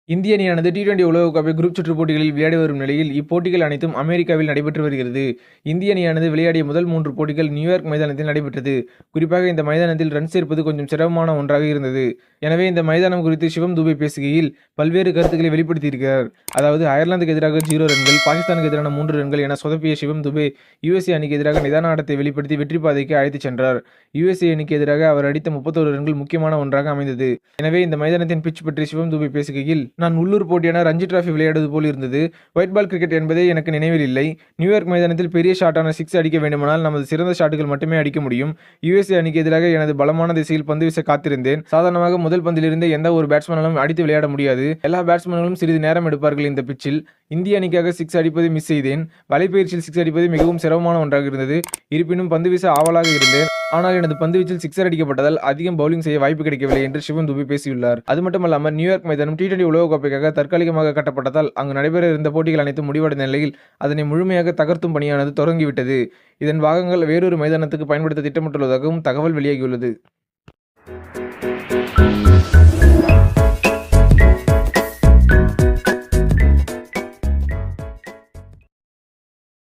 இந்திய அணியானது டி20 உலகக்கோப்பை குரூப் சுற்று போட்டிகளில் விளையாடி வரும் நிலையில், இப்போட்டிகள் அனைத்தும் அமெரிக்காவில் நடைபெற்று வருகிறது. இந்திய அணியானது விளையாடிய முதல் 3 போட்டிகள் நியூயார்க் மைதானத்தில் நடைபெற்றது. குறிப்பாக இந்த மைதானத்தில் ரன் சேர்ப்பது கொஞ்சம் சிரமமான ஒன்றாக இருந்தது. எனவே இந்த மைதானம் குறித்து சிவம் துபே பேசுகையில் பல்வேறு கருத்துக்களை வெளிப்படுத்தியிருக்கிறார். அதாவது அயர்லாந்துக்கு எதிராக 0 ரன்கள், பாகிஸ்தானுக்கு எதிரான 3 ரன்கள் என சொதப்பிய சிவம் துபே USA அணிக்கு எதிராக நிதான ஆட்டத்தை வெளிப்படுத்தி வெற்றி பாதைக்கு அழைத்துச் சென்றார். USA அணிக்கு எதிராக அவர் அடித்த 31 ரன்கள் முக்கியமான ஒன்றாக அமைந்தது. எனவே இந்த மைதானத்தின் பிட்ச் பற்றி சிவம் துபே பேசுகையில், நான் உள்ளூர் போட்டியான ரஞ்சி டிராபி விளையாடுவது போல் இருந்தது. ஒயிட் பால் கிரிக்கெட் என்பதே எனக்கு நினைவில் இல்லை. நியூயார்க் மைதானத்தில் பெரிய ஷாட்டான 6 அடிக்க வேண்டுமானால் நமது சிறந்த ஷாட்டுகள் மட்டுமே அடிக்க முடியும். USA அணிக்கு எதிராக எனது பலமான திசையில் பந்து வீச காத்திருந்தேன். சாதாரணமாக முதல் பந்திலிருந்தே எந்த ஒரு பேட்ஸ்மேனாலும் அடித்து விளையாட முடியாது. எல்லா பேட்ஸ்மேன்களும் சிறிது நேரம் எடுப்பார்கள் இந்த பிட்சில். இந்திய அணிக்காக 6 அடிப்பதை மிஸ் செய்தேன். வலைப்பயிற்சியில் 6 அடிப்பது மிகவும் சிரமமான ஒன்றாக இருந்தது. இருப்பினும் பந்து வீச ஆவலாக இருந்தேன். ஆனால் எனது பந்து வீச்சில் 6 அடிக்கப்பட்டதால் அதிகம் பவுலிங் செய்ய வாய்ப்பு கிடைக்கவில்லை என்று சிவம் துபே பேசியுள்ளார். அது மட்டுமல்லாமல் நியூயார்க் மைதானம் டி20 உலகக்கோப்பைக்காக தற்காலிகமாக கட்டப்பட்டதால் அங்கு நடைபெற இருந்த போட்டிகள் அனைத்தும் முடிவடைந்த நிலையில் அதனை முழுமையாக தகர்த்தும் பணியானது தொடங்கிவிட்டது. இதன் பாகங்கள் வேறொரு மைதானத்துக்கு பயன்படுத்த திட்டமிட்டுள்ளதாகவும் தகவல் வெளியாகியுள்ளது.